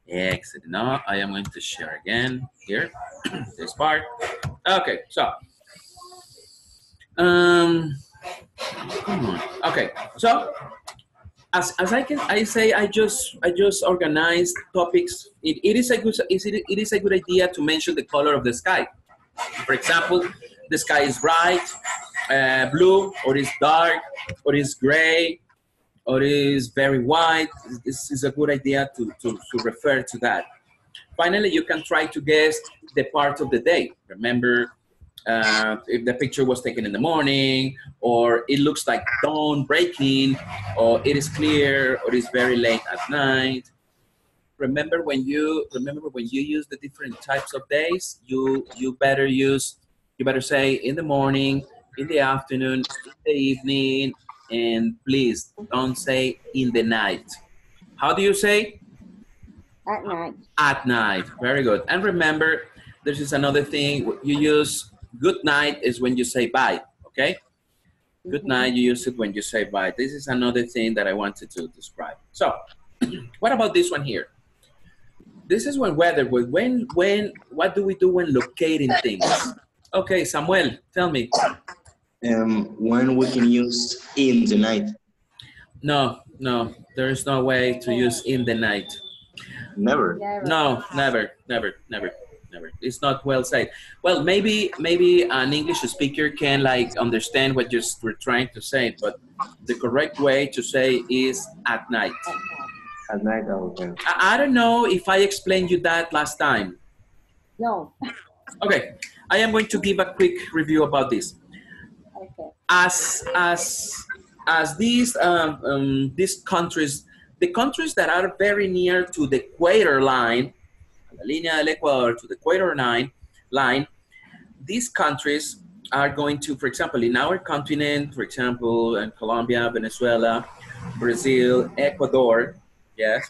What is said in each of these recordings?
Excellent. Now I am going to share again here, this part. Okay, so, come on. Okay, so as I just organized topics. It is a good idea to mention the color of the sky. For example, the sky is bright, blue, or is dark, or is gray, or is very white. This is a good idea to refer to that. Finally, you can try to guess the part of the day. Remember, if the picture was taken in the morning, or it looks like dawn breaking, or it is clear, or it's very late at night. Remember when you use the different types of days, you better say in the morning, in the afternoon, in the evening, and please don't say in the night. How do you say? At night. At night. Very good. And remember, this is another thing. You use good night is when you say bye. Okay. Good night. You use it when you say bye. This is another thing that I wanted to describe. So, what about this one here? This is when weather. What do we do when locating things? Okay, Samuel, tell me. When we can use in the night. No, there is no way to use in the night. Never. No, never. It's not well said. Well, maybe an English speaker can like understand what we're trying to say, but the correct way to say is at night. At night, okay. I don't know if I explained you that last time. No. Okay, I am going to give a quick review about this. Okay. As these countries, the countries that are very near to the equator line, la línea del Ecuador to the equator line, these countries are going to, for example, in our continent, for example, in Colombia, Venezuela, Brazil, Ecuador, yes,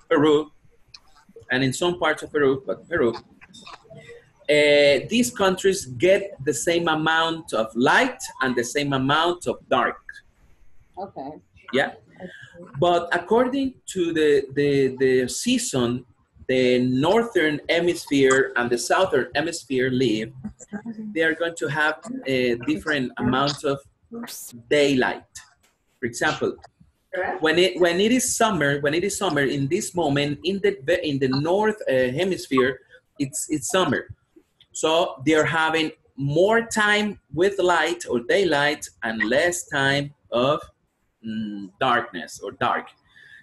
Peru, and in some parts of Peru, these countries get the same amount of light and the same amount of dark. Okay. Yeah. But according to the season, the northern hemisphere and the southern hemisphere live, they are going to have a different amount of daylight. For example, when it is summer in this moment in the north hemisphere, it's summer. So they are having more time with light or daylight and less time of darkness or dark.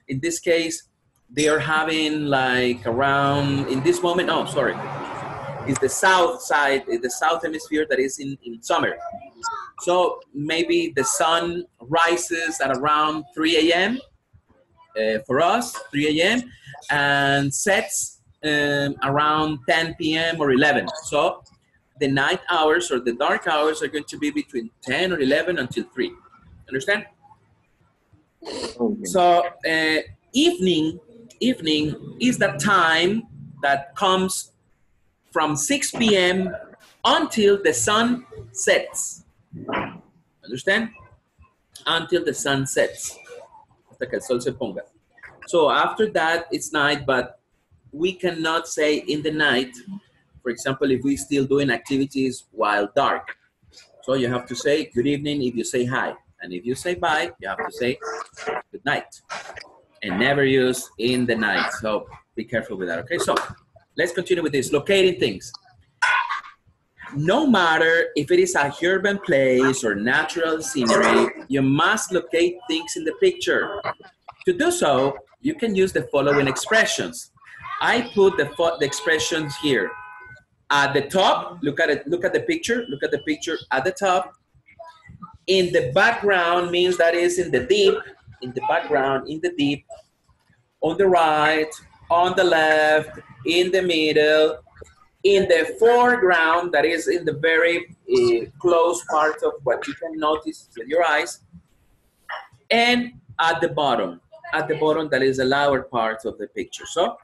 In this case, they are having like around, in this moment, oh, sorry, it's the south side, the south hemisphere that is in summer. So maybe the sun rises at around 3 a.m. For us, 3 a.m. and sets around 10 p.m. or 11. So the night hours or the dark hours are going to be between 10 or 11 until 3. Understand? Okay. So evening is the time that comes from 6 p.m. until the sun sets. Understand? Until the sun sets. Hasta que el sol se ponga. So after that, it's night, but we cannot say in the night, for example, if we're still doing activities while dark. So you have to say good evening if you say hi. And if you say bye, you have to say good night. And never use in the night. So be careful with that, okay? So let's continue with this, locating things. No matter if it is a urban place or natural scenery, you must locate things in the picture. To do so, you can use the following expressions. I put the expressions here. At the top, look at it, look at the picture at the top. In the background means that is in the deep, in the background, in the deep, on the right, on the left, in the middle, in the foreground, that is in the very close part of what you can notice with your eyes, and at the bottom, that is the lower part of the picture. So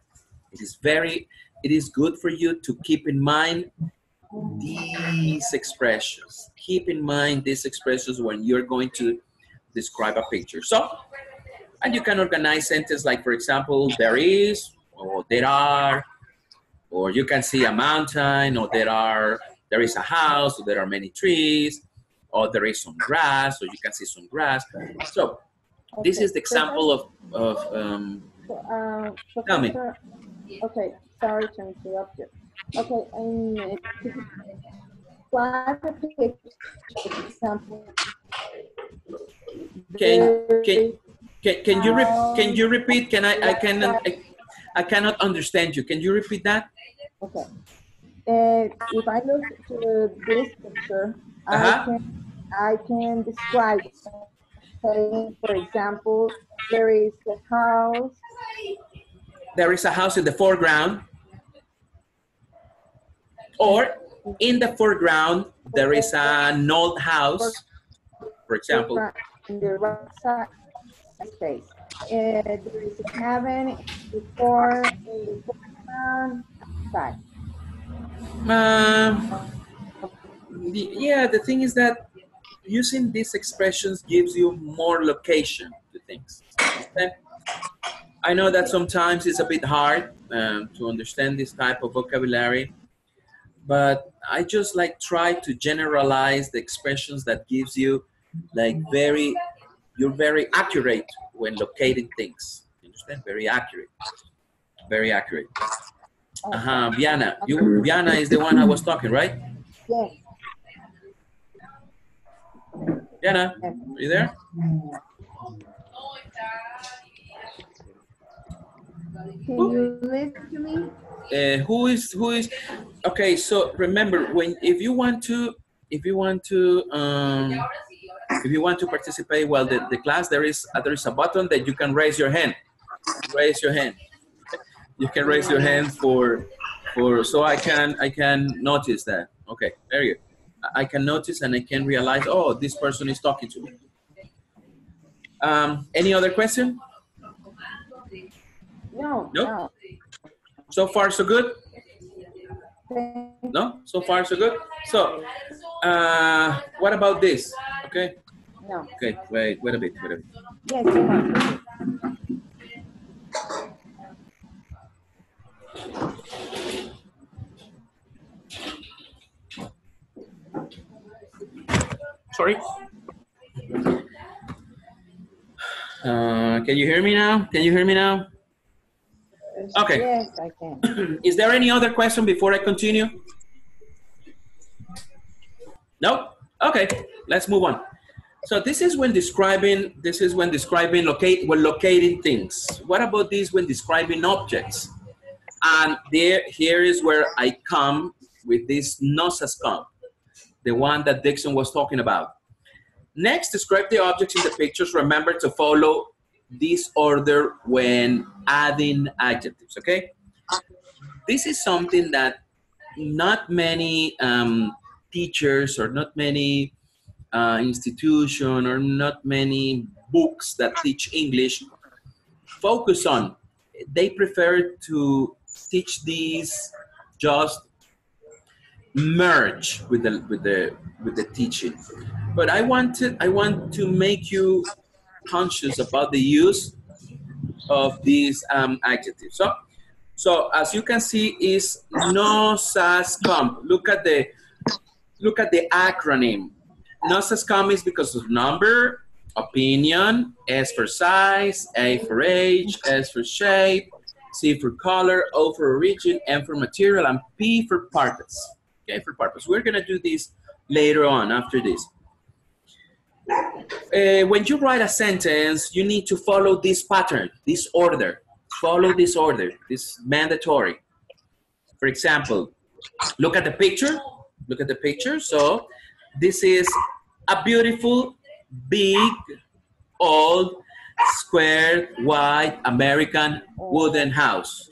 it is good for you to keep in mind these expressions. Keep in mind these expressions when you're going to describe a picture. So, and you can organize sentences like, for example, there is, or there are, or you can see a mountain, or there is a house, or there are many trees, or there is some grass, or you can see some grass. So this Okay. is the example of tell me. Professor, okay, sorry to interrupt you. Okay, and could you describe a picture, for example, Can you repeat? I cannot understand you. Can you repeat that? Okay. If I look to this picture, Uh-huh. I can describe, saying, for example, there is a house. There is a house in the foreground, or in the foreground there is an old house, for example. In the right side space. There is a cabin before in the foreground side. Yeah, the thing is that using these expressions gives you more location to things. Okay? I know that sometimes it's a bit hard to understand this type of vocabulary, but I just like try to generalize the expressions that gives you like you're very accurate when locating things. You understand? Very accurate. Very accurate. Viana is the one I was talking, right? Yes. Viana, are you there? Can you listen to me? Who is okay? So remember, if you want to participate while the class, there is a button that you can raise your hand. Raise your hand. You can raise your hand for so I can notice that. Okay, very good. I can notice and I can realize, oh, this person is talking to me. Any other question? No. Nope. No. So far, so good? No? So far, so good? So, what about this? Okay. No. Okay, wait a bit. Yes, you are. Sorry. Can you hear me now? Okay. Yes, I can. Is there any other question before I continue? No? Okay, let's move on. So this is when describing locating things. What about this when describing objects? And here is where I come with this nos has come, the one that Dixon was talking about. Next, describe the objects in the pictures. Remember to follow this order when adding adjectives, okay? This is something that not many teachers or not many institution or not many books that teach English focus on. They prefer to teach these just merge with the teaching. But I want to make you conscious about the use of these adjectives. So as you can see, is nos has come. Look at the acronym. Nos has come is because of number, opinion, S for size, A for age, S for shape, C for color, O for origin, M for material, and P for purpose. Okay, for purpose. We're gonna do this later on after this. When you write a sentence, you need to follow this pattern, this order. Follow this order. This is mandatory. For example, look at the picture. Look at the picture. So this is a beautiful, big, old, square, white, American wooden house.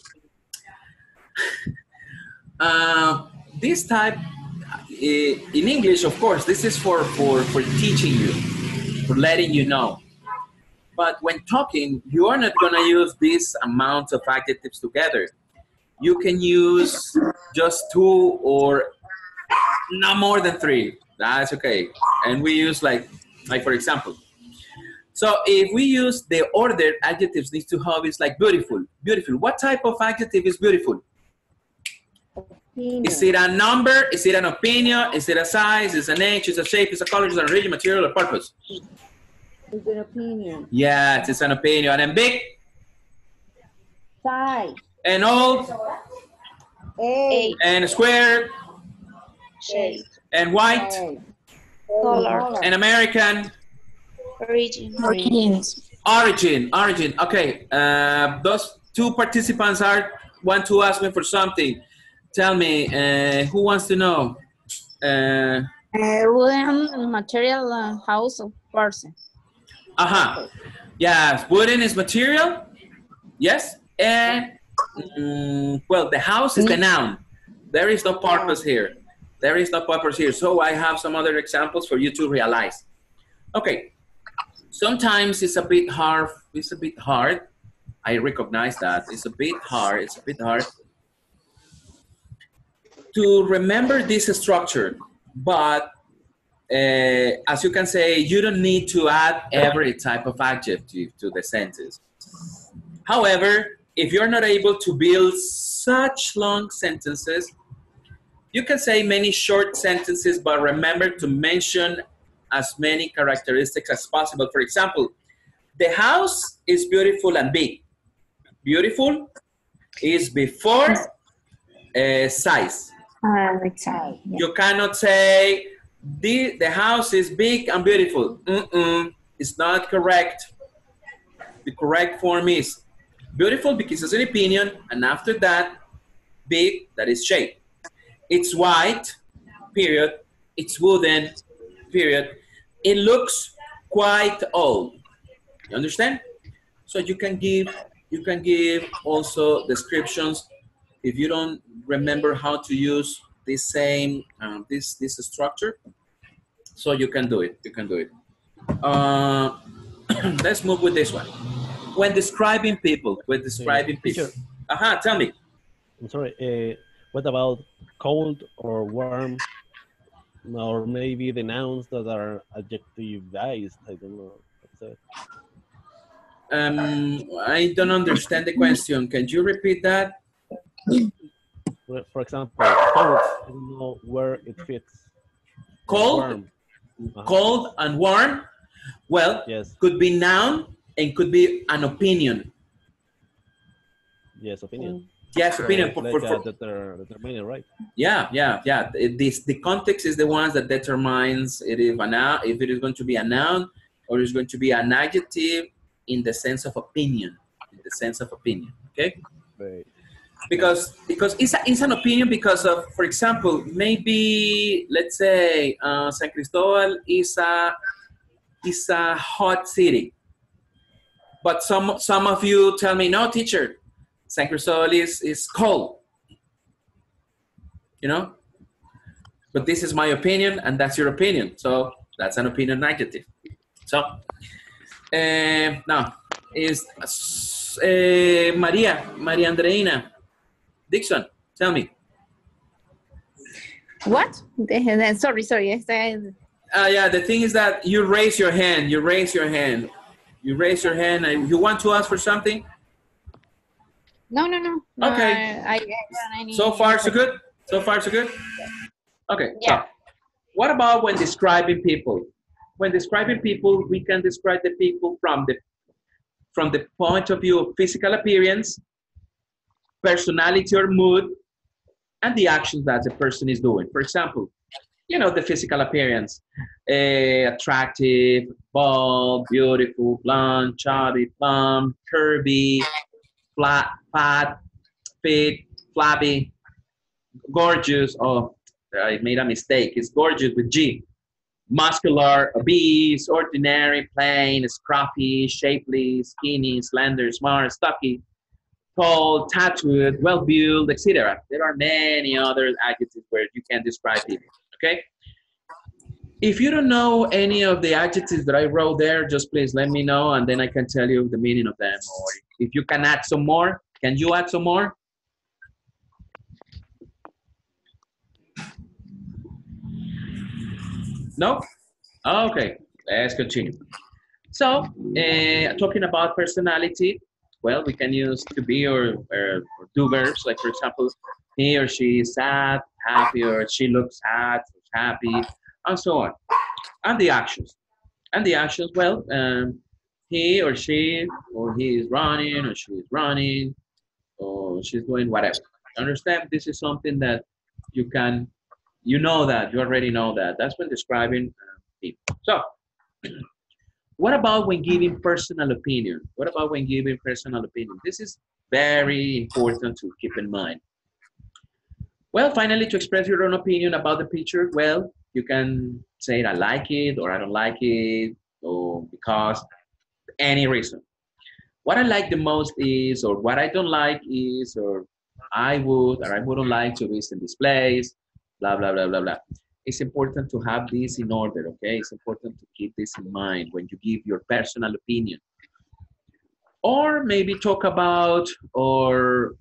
This type, in English, of course, this is for teaching you, for letting you know. But when talking, you are not going to use this amount of adjectives together. You can use just 2 or no more than 3. That's okay. And we use like for example, So if we use the ordered adjectives needs to have is like beautiful, beautiful. What type of adjective is beautiful? Opinion. Is it a number? Is it an opinion? Is it a size? Is it an age? Is it a shape? Is it a color? Is it a region, material, or purpose? It's an opinion. Yes, it's an opinion. And big? Size. And old? Age. And square? Shape. And white? Age. Color. And American? Origin. Origin. Okay, those two participants want to ask me for something. Tell me, who wants to know? Wooden material house of person. Yes, wooden is material. Yes, and well, the house is the noun. There is no purpose here. There is no purpose here. So I have some other examples for you to realize. Okay. Sometimes it's a bit hard. It's a bit hard. I recognize that. It's a bit hard. It's a bit hard to remember this structure. But as you can say, you don't need to add every type of adjective to the sentence. However, if you're not able to build such long sentences, you can say many short sentences, but remember to mention as many characteristics as possible. For example, the house is beautiful and big. Beautiful is before size. Exactly. You cannot say the house is big and beautiful. It's not correct. The correct form is beautiful because it's an opinion, and after that, big, that is shape. It's white, period. It's wooden, period. It looks quite old. You understand? So you can give also descriptions if you don't remember how to use this same this structure. So you can do it. You can do it. Let's move with this one. When describing people, Teacher, Tell me. I'm sorry. What about cold or warm? Or maybe the nouns that are adjectivized? I don't know. I don't understand the question. Can you repeat that? For example, cold. I don't know where it fits. Cold? Warm. Cold and warm? Well, yes. Could be noun and could be an opinion. Yes, opinion. Yes, opinion. So like determine, right? Yeah. The context is the ones that determines if it is going to be a noun or is going to be an adjective in the sense of opinion. Okay? Right. Because it's an opinion because of, for example, maybe let's say San Cristobal is a hot city, but some of you tell me, no, teacher, San Cristobal is cold. You know, but this is my opinion, and that's your opinion, so that's an opinion adjective. So now is Maria Andreina Dixon, tell me. What? Sorry. Yeah, the thing is that you raise your hand. And you want to ask for something? No. Okay. So far, so good? Okay. Yeah. So, what about when describing people? When describing people, we can describe the people from the point of view of physical appearance, personality or mood, and the actions that the person is doing. For example, the physical appearance, attractive, bald, beautiful, blonde, chubby, plump, curvy, flat, fat, fit, flabby, gorgeous. Oh, I made a mistake. It's gorgeous with G. Muscular, obese, ordinary, plain, scruffy, shapely, skinny, slender, smart, stocky, tall, tattooed, well-built, etc. There are many other adjectives where you can describe people, okay? If you don't know any of the adjectives that I wrote there, just please let me know, and then I can tell you the meaning of them. Or if you can add some more, can you add some more? No? Okay, let's continue. So, talking about personality, well, we can use to be or do verbs, like for example, he or she is sad, happy, or she looks sad, happy, and so on. And the actions. And the actions, well, he or she, or he is running, or she is running, or she's doing whatever. Understand? This is something that you can, you know that, you already know that. That's when describing people. So, what about when giving personal opinion? What about when giving personal opinion? This is very important to keep in mind. Well, finally, to express your own opinion about the picture, well, you can say I like it or I don't like it or because any reason. What I like the most is, or what I don't like is, or I would or I wouldn't like to visit this place, blah, blah, blah, blah, blah. It's important to have this in order, okay? It's important to keep this in mind when you give your personal opinion. Or maybe talk about or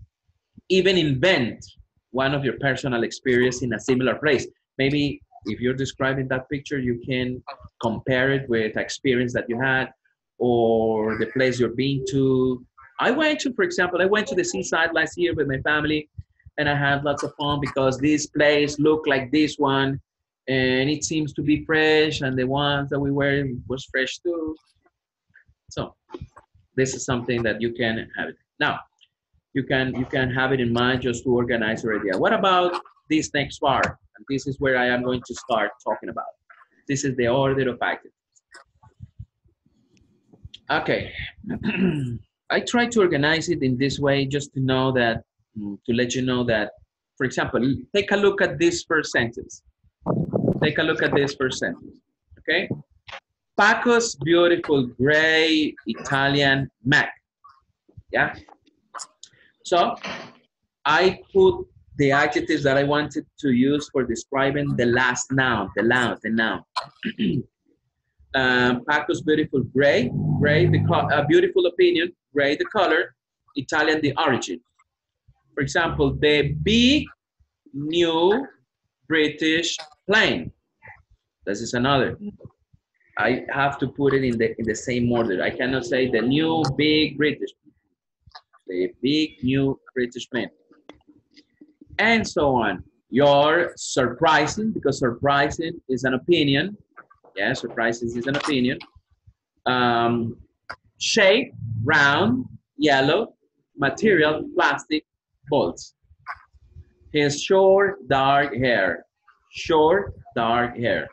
even invent one of your personal experience in a similar place. Maybe if you're describing that picture, you can compare it with experience that you had or the place you've been to. I went to, for example, I went to the seaside last year with my family and I had lots of fun because this place looked like this one and it seems to be fresh and the ones that we were was fresh too. So this is something that you can have it. Now, you can have it in mind just to organize your idea. What about this next part? And this is where I am going to start talking about. This is the order of activities. Okay. I try to organize it in this way just to know that, to let you know that, for example, take a look at this first sentence. Take a look at this first sentence, okay? Paco's beautiful gray Italian Mac, yeah? So I put the adjectives that I wanted to use for describing the last noun, the noun. Paco's beautiful gray, the beautiful opinion, gray the color, Italian the origin. For example, the big new British plane. This is another. I have to put it in the same order. I cannot say the new big British. The big new British plane. And so on. You're surprising, because surprising is an opinion. Yeah, surprising is an opinion. Shape, round, yellow, material, plastic, bolts. His short, dark hair. Short, dark hair.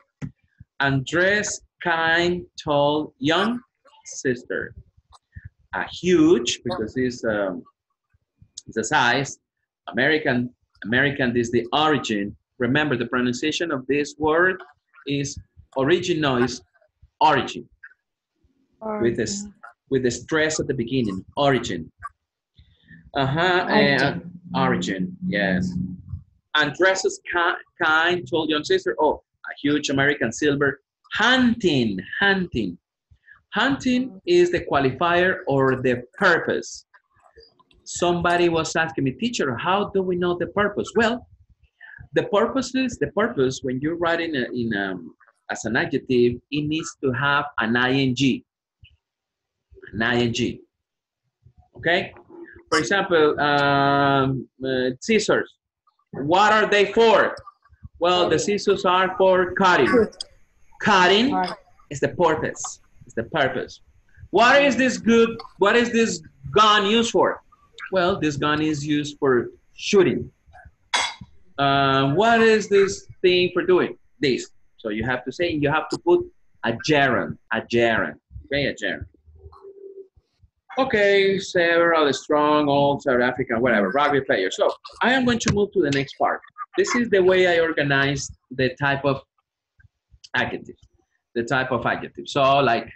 Andres, kind, tall, young sister. A huge, because it's the size. American is the origin. Remember, the pronunciation of this word is origin, origin. With the stress at the beginning, origin. And origin, yes. Andres' kind, told young sister, oh, a huge American silver. Hunting. Hunting is the qualifier or the purpose. Somebody was asking me, teacher, how do we know the purpose? Well, the purpose when you're writing as an adjective, it needs to have an ing. Okay? For example, scissors. What are they for? Well, the scissors are for cutting. Cutting is the purpose. What is this gun used for? Well, this gun is used for shooting. What is this thing for doing? This. So you have to say, you have to put a gerund. Okay, a gerund. Okay, several strong, old South African, whatever, rugby players. So I am going to move to the next part. This is the way I organize the type of adjectives. So like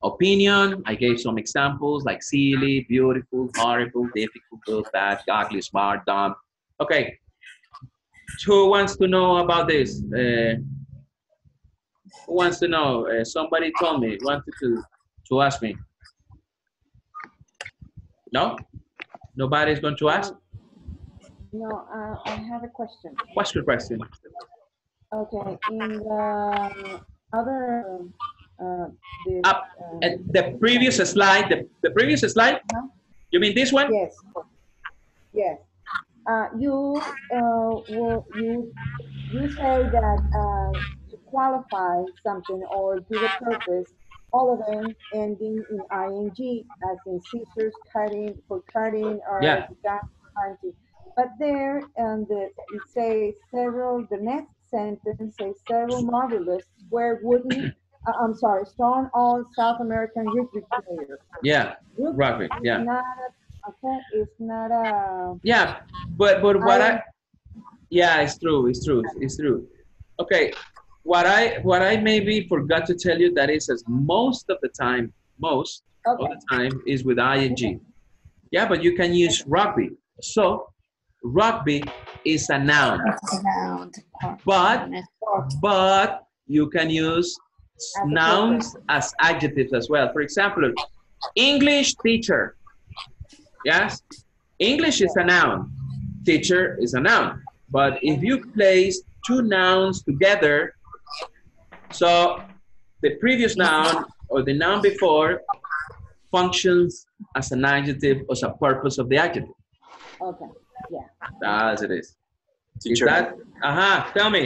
opinion, I gave some examples like silly, beautiful, horrible, difficult, good, bad, ugly, smart, dumb. Okay, who wants to know about this? Who wants to know? Somebody told me, wanted to ask me. No? Nobody's going to ask? No, I have a question. What's your question? Okay, in the other this, Up. And the previous slide, the previous slide? Uh-huh. You mean this one? Yes. Yes. You say that to qualify something or give a purpose, all of them ending in ing, as in scissors, cutting for cutting, or Yeah. the guy trying to. But there, it says several. The next sentence says several marvelous square wooden. I'm sorry, stone all South American rugby players. Yeah. Rugby Rugby. is Yeah. not okay. It's not a. Yeah. But what I yeah, it's true. It's true. It's true. Okay. What I maybe forgot to tell you that is as most of the time, most of okay. the time is with Okay. ing. Yeah, but you can use rugby. So rugby is a noun, but you can use As a nouns purpose. as adjectives as well. For example, English teacher. Yes, English is a noun. Teacher is a noun. But if you place two nouns together, so the previous noun or the noun before functions as an adjective or as a purpose of the adjective. Okay. Yeah. As it is. Teacher, Is that? Tell me.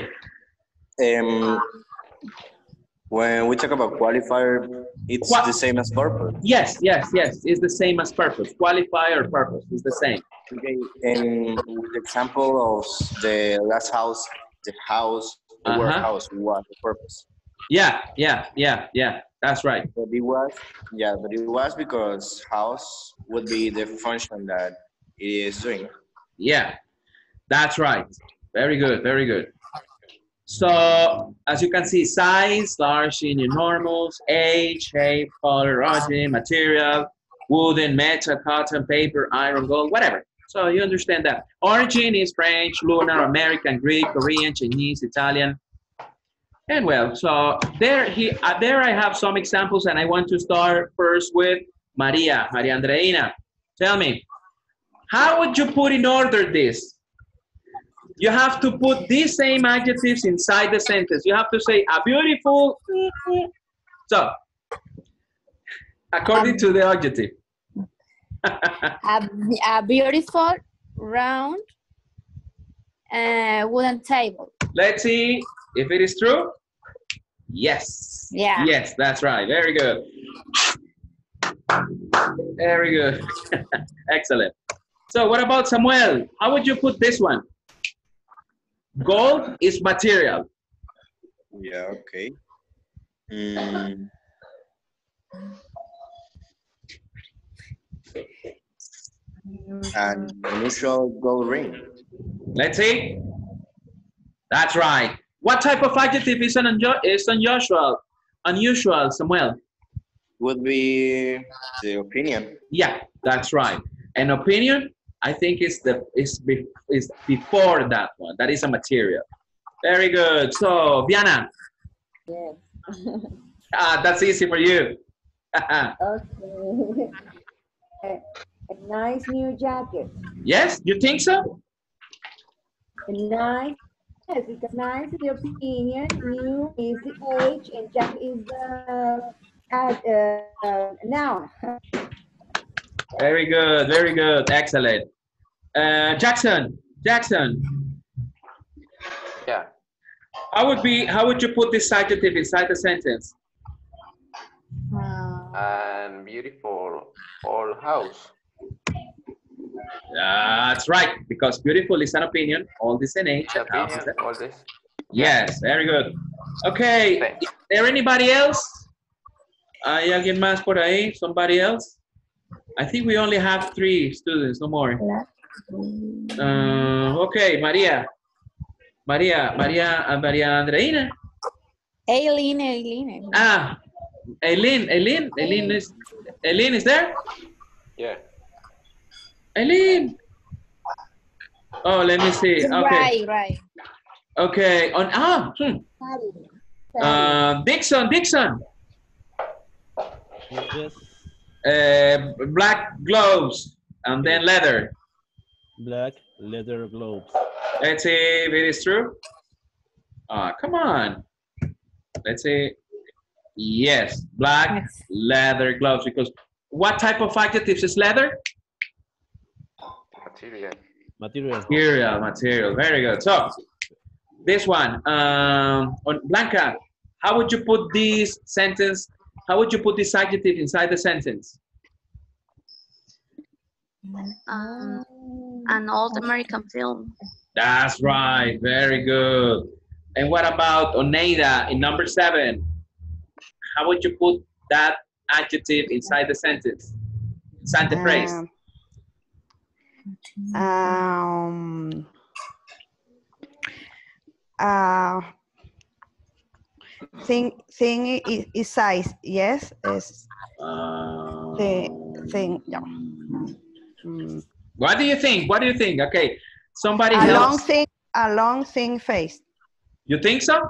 when we talk about qualifier, it's the same as purpose. Yes. It's the same as purpose. Qualifier or purpose is the same. Okay, and with the example of the last house, the house, the word house was the purpose. Yeah. That's right. But it was because house would be the function that it is doing. Yeah, that's right. Very good, very good. So, as you can see, size, large, senior normals, age, shape, color, origin, material, wooden, metal, cotton, paper, iron, gold, whatever. So you understand that. Origin is French, lunar, American, Greek, Korean, Chinese, Italian. And well, so there I have some examples, and I want to start first with Maria Andreina. Tell me, how would you put in order this? You have to put these same adjectives inside the sentence. You have to say a beautiful. So, according to the adjective. a beautiful round wooden table. Let's see if it is true. Yes. Yeah. Yes, that's right. Very good. Very good. Excellent. So what about Samuel? How would you put this one? Gold is material. Yeah, okay. An unusual gold ring. Let's see. That's right. What type of adjective is unusual? Unusual, Samuel. Would be the opinion. Yeah, that's right. An opinion, I think, is before that one. That is a material. Very good. So, Diana. Yes. That's easy for you. Okay. A nice new jacket. Yes, you think so? Nice. Yes, because nice is the opinion, new is the age, and jacket is the noun. Very good, very good, excellent. Jackson. Yeah. How would you put this adjective inside the sentence? And beautiful old house. That's right, because beautiful is an opinion, all this in age. And house is All this. Yes, very good. Okay, Thanks. is there anybody else? ¿Hay alguien más por ahí? Somebody else? I think we only have 3 students, no more. Okay, Maria Andreina. Aileen. Aileen is there? Yeah. Aileen. Oh, let me see. Okay. Right. Okay. Dixon. Yes. Black gloves and then leather. Black leather gloves. Let's see if it is true. Come on. Let's see. Yes, black leather gloves. Because what type of adjectives is leather? Material. Material. Material. Very good. So this one, on Blanca, how would you put this sentence? How would you put this adjective inside the sentence? An old American film. That's right. Very good. And what about Oneida in number 7? How would you put that adjective inside the sentence? Inside the phrase? Thing is size, yes, is the thing. Yeah. What do you think? What do you think? Okay, somebody A helps. long thin face. You think so?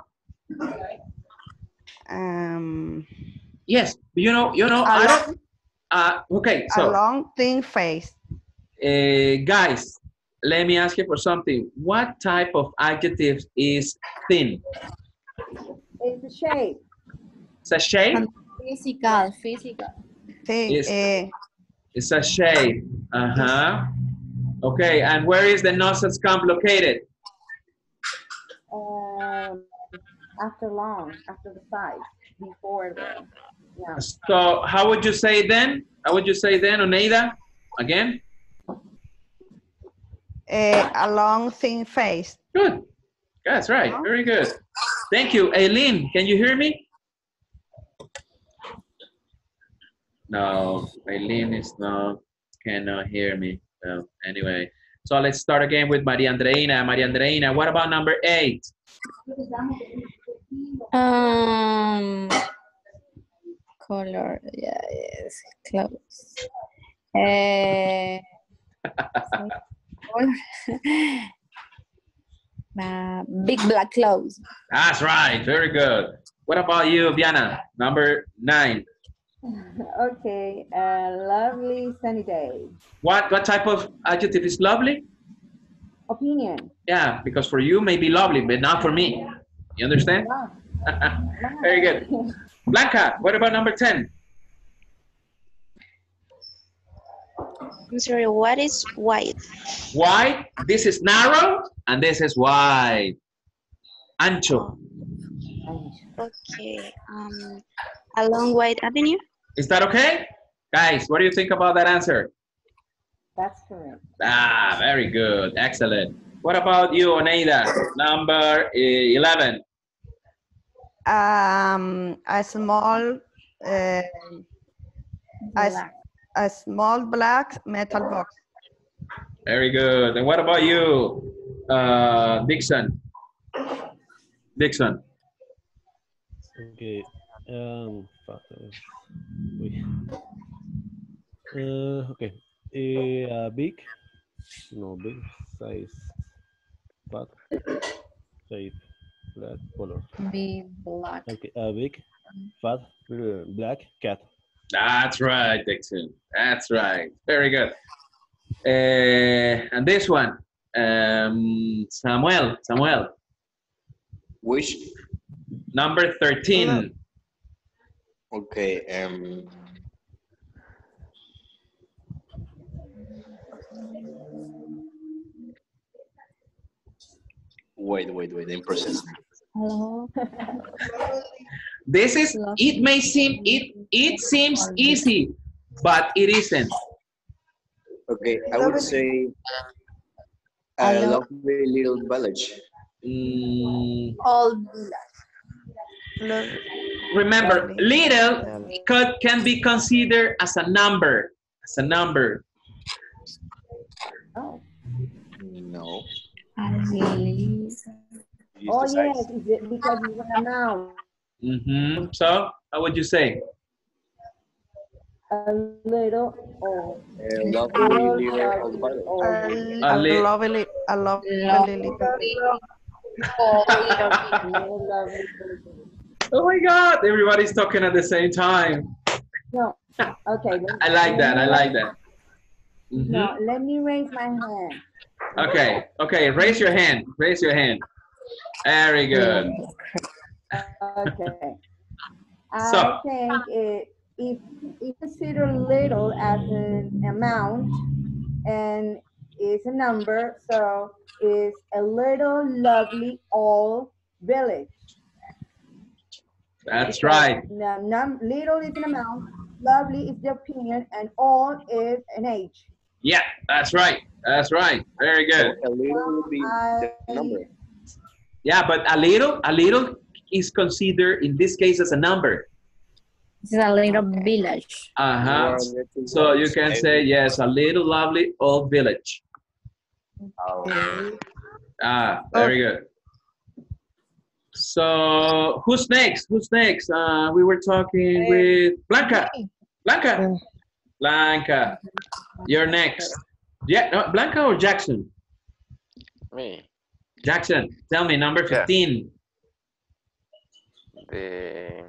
Yes. You know. I don't. Okay. So a long thin face. guys, let me ask you for something. What type of adjective is thin? It's a shape. It's a shape? Physical. Thing, It's a shape. Okay, and where is the nostrils camp located? After the size, before the, yeah. So how would you say then? How would you say then, Oneida? Again? A long thin face. Good. That's right. Very good. Thank you. Aileen, can you hear me? No, Aileen cannot hear me. Well, anyway, so let's start again with Maria Andreina. Maria Andreina, what about number 8? Color, yeah, yes, clothes. Big black clothes. That's right. Very good. What about you, Viana? Number 9. Okay, lovely sunny day. What type of adjective is lovely? Opinion. Yeah, because for you may be lovely, but not for me. You understand? Wow. Very good. Blanca, what about number 10? I'm sorry, what is wide? Wide, this is narrow, and this is wide. Ancho. Okay, along Wide Avenue? Is that okay? Guys, what do you think about that answer? That's correct. Ah, very good. Excellent. What about you, Oneida? Number 11. A small a small black metal box. Very good. And what about you, Dixon? Dixon. Okay. Okay. Big size, fat, shape, black color. Big black. Okay. Big, fat, black cat. That's right, Dixon. That's right. Very good. And this one, Samuel. Which? Number 13. Okay. Wait, in process. Hello. This is, it may seem, it seems easy, but it isn't. Okay, I would say a lovely little village. All Remember, little can be considered as a number. Oh. No. Oh, yes, because it's a noun. So, how would you say? A little or A lovely Oh my God, everybody's talking at the same time. No, okay. I like that. No, let me raise my hand. Okay, raise your hand. Very good. Okay. I think if you consider little as an amount and is a number, so it's a little lovely old village. That's Because right. little is an amount, lovely is the opinion, and old is an age. Yeah, that's right. That's right. Very good. A little will be the number. Yeah, but a little is considered in this case as a number. It's a little village. Uh-huh. So you can say, yes, a little lovely old village. Okay. Ah, very good. So who's next? Who's next? We were talking with Blanca. Blanca. Blanca. You're next. Yeah, no, Blanca or Jackson? Me. Jackson, tell me number 15. The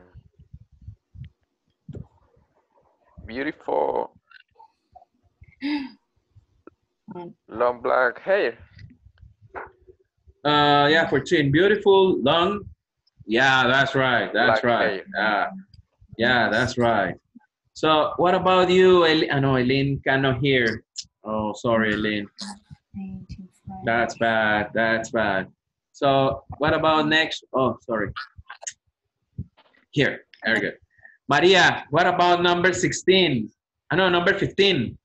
beautiful long black hair. Yeah, 14. Beautiful, long. Yeah, that's right. That's Black right. hair. Yeah, that's right. So what about you, Eileen? I know Eileen cannot hear. Oh, sorry, Eileen. That's bad. That's bad. So what about next? Oh, sorry. Here, very good. Maria, what about number 16? I know, number 15.